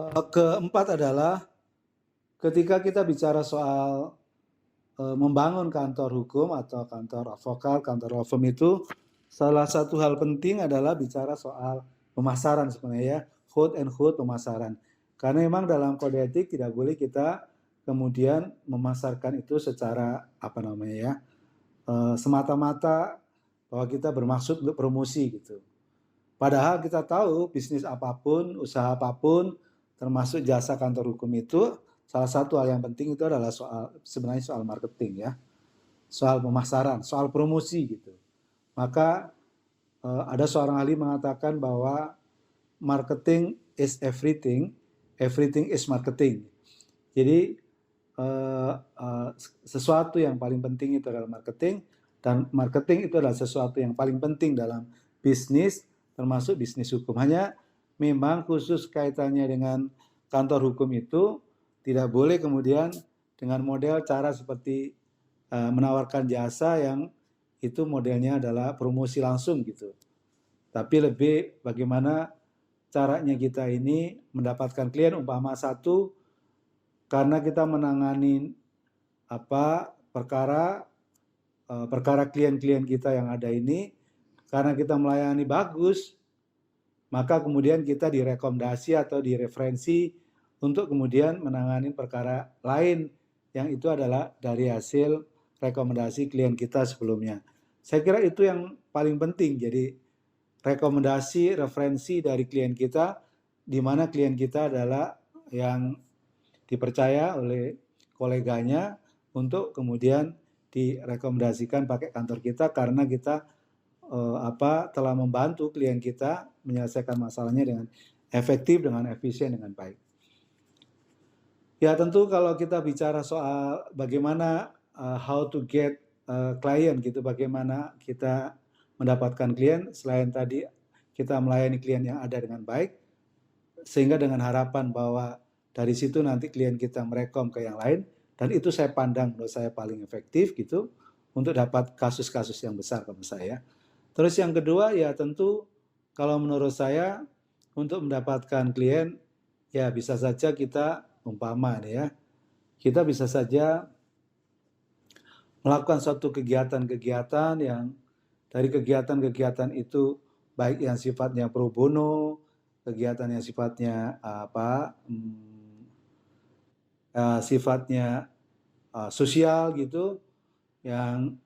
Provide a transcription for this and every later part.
Keempat adalah ketika kita bicara soal membangun kantor hukum atau kantor advokat, kantor law firm itu, salah satu hal penting adalah bicara soal pemasaran sebenarnya ya, quote and quote pemasaran. Karena memang dalam kode etik tidak boleh kita kemudian memasarkan itu secara apa namanya ya, semata-mata bahwa kita bermaksud untuk promosi gitu. Padahal kita tahu bisnis apapun, usaha apapun, termasuk jasa kantor hukum itu, salah satu hal yang penting itu adalah sebenarnya soal marketing ya, soal pemasaran, soal promosi gitu. Maka ada seorang ahli mengatakan bahwa marketing is everything, everything is marketing. Jadi sesuatu yang paling penting itu adalah marketing, dan marketing itu adalah sesuatu yang paling penting dalam bisnis, termasuk bisnis hukum. Hanya memang khusus kaitannya dengan kantor hukum itu tidak boleh kemudian dengan model cara seperti menawarkan jasa yang itu modelnya adalah promosi langsung gitu. Tapi lebih bagaimana caranya kita ini mendapatkan klien, umpama satu, karena kita menangani perkara klien-klien kita yang ada ini, karena kita melayani bagus, maka kemudian kita direkomendasi atau direferensi untuk kemudian menangani perkara lain yang itu adalah dari hasil rekomendasi klien kita sebelumnya. Saya kira itu yang paling penting. Jadi rekomendasi, referensi dari klien kita, di mana klien kita adalah yang dipercaya oleh koleganya untuk kemudian direkomendasikan pakai kantor kita karena kita telah membantu klien kita menyelesaikan masalahnya dengan efektif, dengan efisien, dengan baik. Ya tentu kalau kita bicara soal bagaimana how to get klien gitu, bagaimana kita mendapatkan klien, selain tadi kita melayani klien yang ada dengan baik, sehingga dengan harapan bahwa dari situ nanti klien kita merekom ke yang lain, dan itu saya pandang menurut saya paling efektif gitu untuk dapat kasus-kasus yang besar menurut saya. Terus yang kedua ya tentu kalau menurut saya untuk mendapatkan klien ya bisa saja kita umpama nih ya, kita bisa saja melakukan suatu kegiatan-kegiatan yang dari kegiatan-kegiatan itu baik yang sifatnya pro bono, kegiatan yang sifatnya sifatnya sosial gitu, yang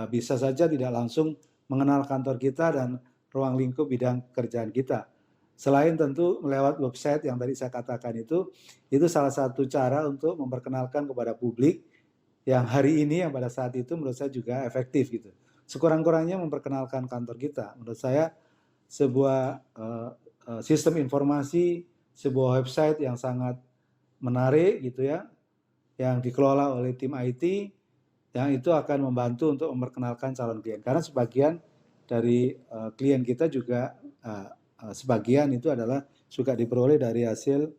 bisa saja tidak langsung mengenal kantor kita dan ruang lingkup bidang kerjaan kita. Selain tentu lewat website yang tadi saya katakan itu salah satu cara untuk memperkenalkan kepada publik yang hari ini, yang pada saat itu menurut saya juga efektif gitu. Sekurang-kurangnya memperkenalkan kantor kita. Menurut saya sebuah sistem informasi, sebuah website yang sangat menarik gitu ya, yang dikelola oleh tim IT, yang itu akan membantu untuk memperkenalkan calon klien. Karena sebagian dari klien kita juga sebagian itu adalah juga diperoleh dari hasil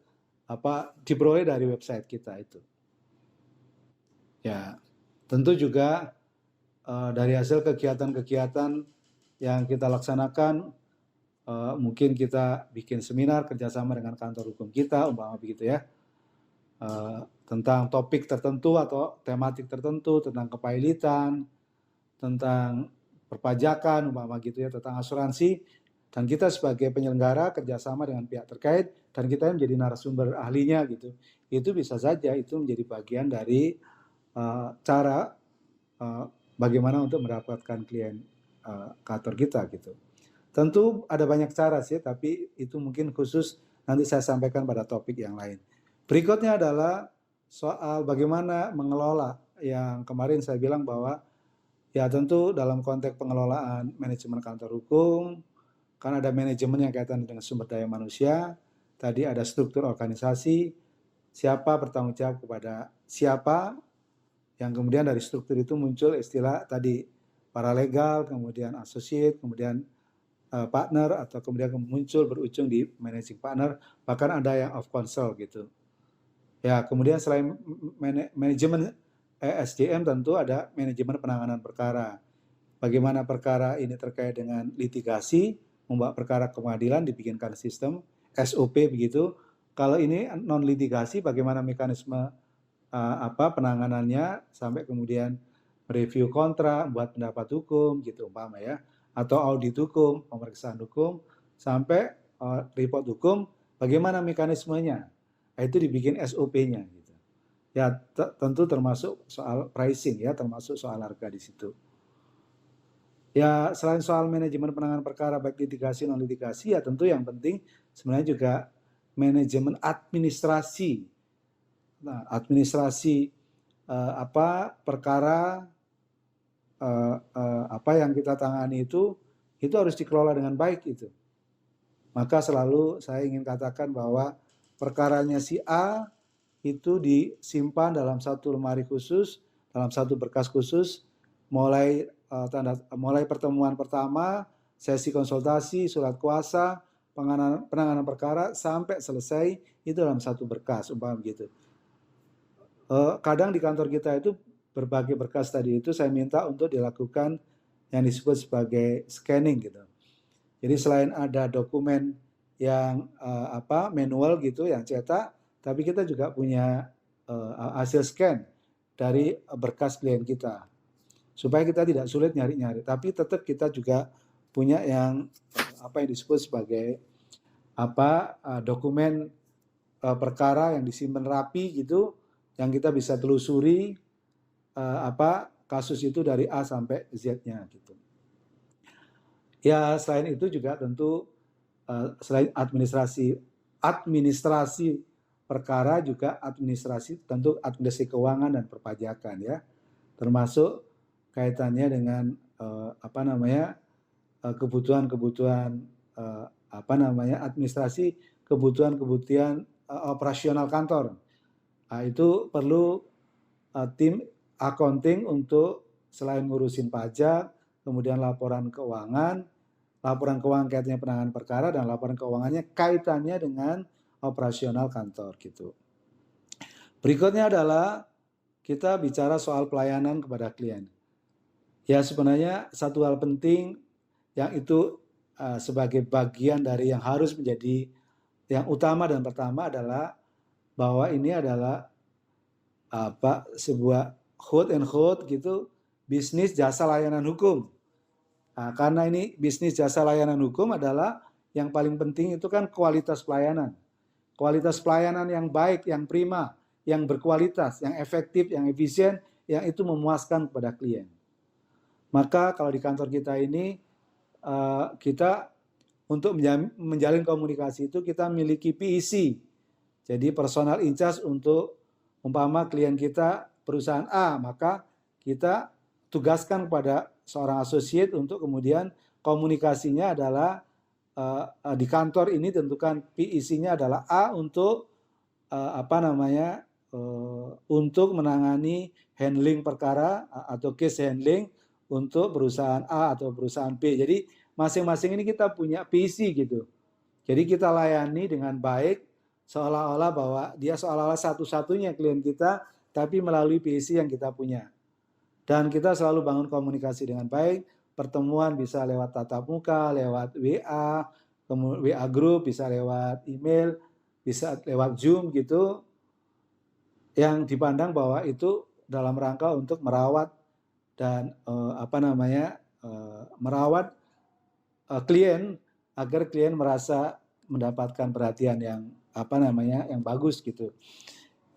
diperoleh dari website kita itu. Ya, tentu juga dari hasil kegiatan-kegiatan yang kita laksanakan, mungkin kita bikin seminar kerjasama dengan kantor hukum kita, umpama begitu ya, tentang topik tertentu atau tematik tertentu, tentang kepailitan, tentang perpajakan, umpama gitu ya, tentang asuransi, dan kita sebagai penyelenggara kerjasama dengan pihak terkait, dan kita menjadi narasumber ahlinya gitu, itu bisa saja itu menjadi bagian dari cara bagaimana untuk mendapatkan klien kantor kita gitu. Tentu ada banyak cara sih, tapi itu mungkin khusus nanti saya sampaikan pada topik yang lain. Berikutnya adalah soal bagaimana mengelola, yang kemarin saya bilang bahwa ya tentu dalam konteks pengelolaan manajemen kantor hukum, kan ada manajemen yang kaitan dengan sumber daya manusia, tadi ada struktur organisasi, siapa bertanggung jawab kepada siapa, yang kemudian dari struktur itu muncul istilah tadi paralegal, kemudian associate, kemudian partner, atau kemudian muncul berujung di managing partner, bahkan ada yang of counsel gitu. Ya, kemudian selain manajemen SDM tentu ada manajemen penanganan perkara. Bagaimana perkara ini terkait dengan litigasi, membawa perkara ke pengadilan, dibikinkan sistem SOP begitu, Kalau ini non litigasi, bagaimana mekanisme penanganannya sampai kemudian review kontrak, buat pendapat hukum gitu umpama ya, atau audit hukum, pemeriksaan hukum, sampai report hukum, bagaimana mekanismenya? Nah, itu dibikin SOP-nya gitu. Ya tentu termasuk soal pricing ya, termasuk soal harga di situ. Ya selain soal manajemen penanganan perkara baik litigasi non litigasi, ya tentu yang penting sebenarnya juga manajemen administrasi. Nah, administrasi perkara apa yang kita tangani itu harus dikelola dengan baik itu. Maka selalu saya ingin katakan bahwa perkaranya si A itu disimpan dalam satu lemari khusus, dalam satu berkas khusus, mulai pertemuan pertama, sesi konsultasi, surat kuasa, penanganan perkara sampai selesai itu dalam satu berkas, umpama begitu. Kadang di kantor kita itu berbagai berkas tadi itu saya minta untuk dilakukan yang disebut sebagai scanning gitu. Jadi selain ada dokumen yang manual gitu yang cetak, tapi kita juga punya hasil scan dari berkas klien kita. Supaya kita tidak sulit nyari-nyari, tapi tetap kita juga punya yang yang disebut sebagai dokumen perkara yang disimpan rapi gitu, yang kita bisa telusuri kasus itu dari A sampai Z-nya gitu. Ya selain itu juga tentu selain administrasi perkara juga tentu administrasi keuangan dan perpajakan ya, termasuk kaitannya dengan kebutuhan-kebutuhan administrasi, kebutuhan operasional kantor. Nah, itu perlu tim accounting untuk selain ngurusin pajak, kemudian laporan keuangan kaitannya penanganan perkara, dan laporan keuangannya kaitannya dengan operasional kantor gitu. Berikutnya adalah kita bicara soal pelayanan kepada klien. Ya sebenarnya satu hal penting yang itu sebagai bagian dari yang harus menjadi yang utama dan pertama adalah bahwa ini adalah sebuah quote and quote gitu, bisnis jasa layanan hukum. Nah, karena ini bisnis jasa layanan hukum adalah yang paling penting itu kan kualitas pelayanan. Kualitas pelayanan yang baik, yang prima, yang berkualitas, yang efektif, yang efisien, yang itu memuaskan kepada klien. Maka kalau di kantor kita ini, kita untuk menjalin komunikasi itu kita memiliki PEC. Jadi personal in charge untuk umpama klien kita perusahaan A, maka kita tugaskan kepada seorang associate untuk kemudian komunikasinya adalah di kantor ini tentukan PEC-nya adalah A untuk untuk menangani handling perkara atau case handling untuk perusahaan A atau perusahaan B. Jadi masing-masing ini kita punya PEC gitu. Jadi kita layani dengan baik, seolah-olah bahwa dia seolah-olah satu-satunya klien kita, tapi melalui PEC yang kita punya. Dan kita selalu bangun komunikasi dengan baik, pertemuan bisa lewat tatap muka, lewat WA, WA group, bisa lewat email, bisa lewat Zoom gitu, yang dipandang bahwa itu dalam rangka untuk merawat dan merawat klien agar klien merasa mendapatkan perhatian yang yang bagus gitu.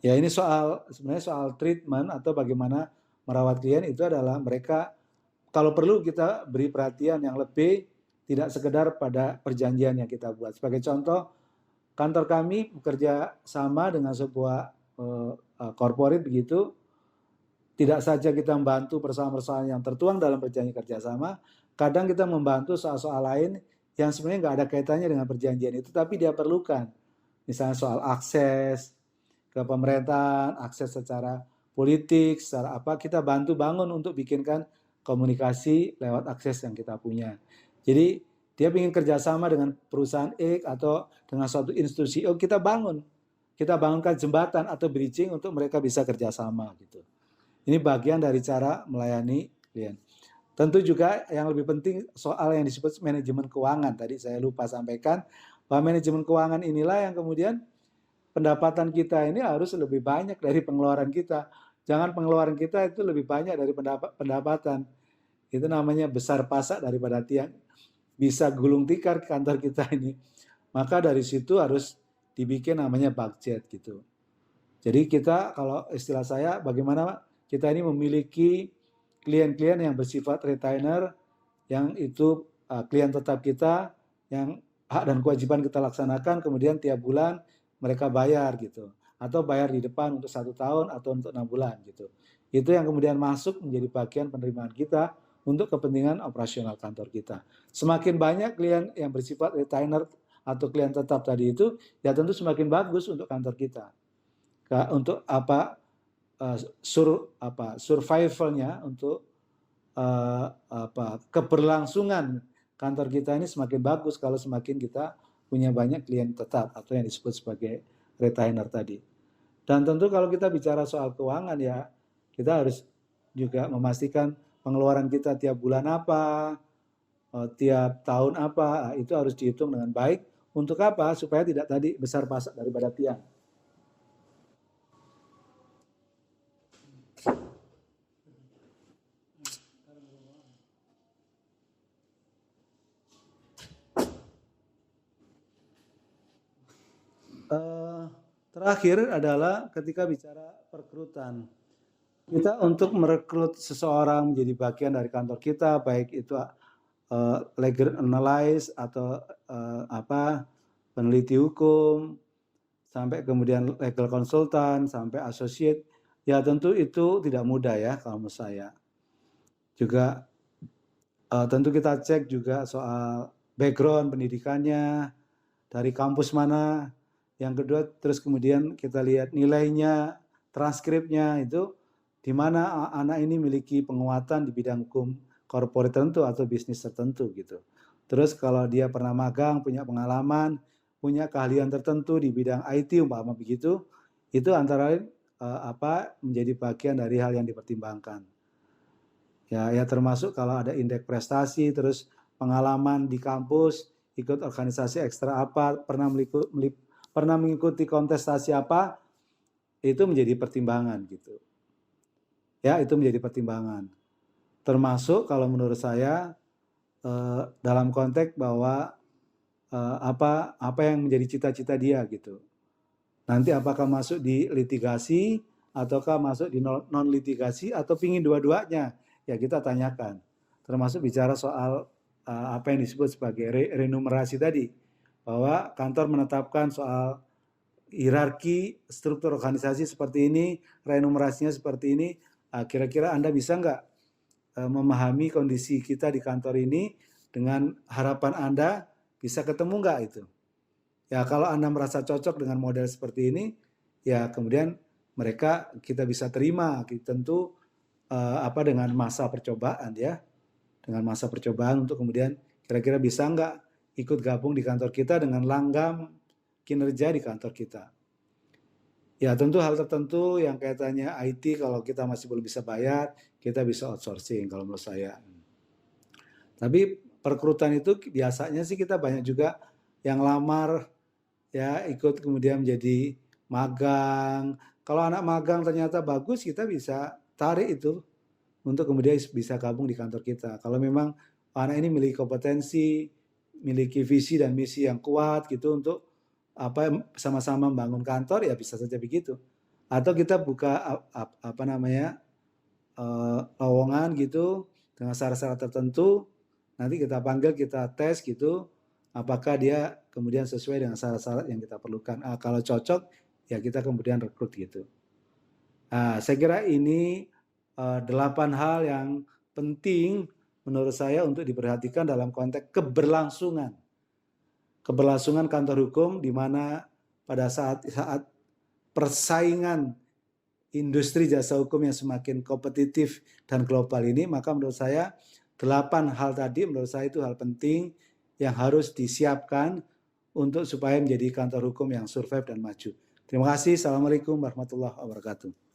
Ya ini sebenarnya soal treatment atau bagaimana merawat klien itu adalah mereka kalau perlu kita beri perhatian yang lebih, tidak sekedar pada perjanjian yang kita buat. Sebagai contoh, kantor kami bekerja sama dengan sebuah corporate begitu. Tidak saja kita membantu persoalan-persoalan yang tertuang dalam perjanjian kerjasama, kadang kita membantu soal-soal lain yang sebenarnya nggak ada kaitannya dengan perjanjian itu, tapi dia perlukan. Misalnya soal akses ke pemerintahan, akses secara politik, secara kita bantu bangun untuk bikinkan komunikasi lewat akses yang kita punya. Jadi dia ingin kerjasama dengan perusahaan X atau dengan suatu institusi, kita bangunkan jembatan atau bridging untuk mereka bisa kerjasama gitu. Ini bagian dari cara melayani klien. Tentu juga yang lebih penting soal yang disebut manajemen keuangan. Tadi saya lupa sampaikan bahwa manajemen keuangan inilah yang kemudian pendapatan kita ini harus lebih banyak dari pengeluaran kita. Jangan pengeluaran kita itu lebih banyak dari pendapatan. Itu namanya besar pasak daripada tiang. Bisa gulung tikar kantor kita ini. Maka dari situ harus dibikin namanya budget gitu. Jadi kita, kalau istilah saya, bagaimana kita ini memiliki klien-klien yang bersifat retainer, yang itu klien tetap kita, yang hak dan kewajiban kita laksanakan, kemudian tiap bulan mereka bayar gitu. Atau bayar di depan untuk 1 tahun atau untuk 6 bulan gitu. Itu yang kemudian masuk menjadi bagian penerimaan kita untuk kepentingan operasional kantor kita. Semakin banyak klien yang bersifat retainer atau klien tetap tadi itu, ya tentu semakin bagus untuk kantor kita. Untuk survivalnya, untuk keberlangsungan kantor kita ini semakin bagus kalau semakin kita punya banyak klien tetap atau yang disebut sebagai retainer tadi. Dan tentu kalau kita bicara soal keuangan, ya kita harus juga memastikan pengeluaran kita tiap bulan apa, tiap tahun apa, itu harus dihitung dengan baik. Untuk apa? Supaya tidak tadi besar pasak daripada tiang. Terakhir adalah ketika bicara perekrutan. Kita untuk merekrut seseorang menjadi bagian dari kantor kita, baik itu legal analyst atau peneliti hukum, sampai kemudian legal consultant, sampai associate, ya tentu itu tidak mudah ya kalau menurut saya. Juga tentu kita cek juga soal background pendidikannya, dari kampus mana. Yang kedua, terus kemudian kita lihat nilainya, transkripnya itu, di mana anak ini memiliki penguatan di bidang hukum corporate tertentu atau bisnis tertentu gitu. Terus kalau dia pernah magang, punya pengalaman, punya keahlian tertentu di bidang IT umpama begitu, itu antara lain menjadi bagian dari hal yang dipertimbangkan. Ya termasuk kalau ada indeks prestasi, terus pengalaman di kampus, ikut organisasi ekstra apa, pernah mengikuti kontestasi apa, itu menjadi pertimbangan gitu. Ya, itu menjadi pertimbangan. Termasuk kalau menurut saya dalam konteks bahwa apa yang menjadi cita-cita dia gitu. Nanti apakah masuk di litigasi ataukah masuk di non litigasi atau pingin dua-duanya, ya kita tanyakan. Termasuk bicara soal apa yang disebut sebagai remunerasi tadi, bahwa kantor menetapkan soal hierarki struktur organisasi seperti ini, remunerasinya seperti ini. Kira-kira Anda bisa nggak memahami kondisi kita di kantor ini dengan harapan Anda bisa ketemu nggak itu? Ya kalau Anda merasa cocok dengan model seperti ini, ya kemudian kita bisa terima, tentu dengan masa percobaan ya, dengan masa percobaan untuk kemudian kira-kira bisa nggak ikut gabung di kantor kita dengan langgam kinerja di kantor kita. Ya tentu hal tertentu yang kaitannya IT kalau kita masih belum bisa bayar, kita bisa outsourcing kalau menurut saya. Tapi perekrutan itu biasanya sih kita banyak juga yang lamar, ya ikut kemudian menjadi magang. Kalau anak magang ternyata bagus, kita bisa tarik itu untuk kemudian bisa gabung di kantor kita. Kalau memang anak ini memiliki kompetensi, memiliki visi dan misi yang kuat gitu untuk sama-sama membangun kantor, ya bisa saja begitu. Atau kita buka lowongan gitu dengan syarat-syarat tertentu, nanti kita panggil, kita tes gitu, apakah dia kemudian sesuai dengan syarat-syarat yang kita perlukan. Kalau cocok, ya kita kemudian rekrut gitu. Saya kira ini 8 hal yang penting menurut saya untuk diperhatikan dalam konteks keberlangsungan kantor hukum, di mana pada saat persaingan industri jasa hukum yang semakin kompetitif dan global ini, maka menurut saya 8 hal tadi menurut saya itu hal penting yang harus disiapkan untuk supaya menjadi kantor hukum yang survive dan maju. Terima kasih. Assalamualaikum warahmatullahi wabarakatuh.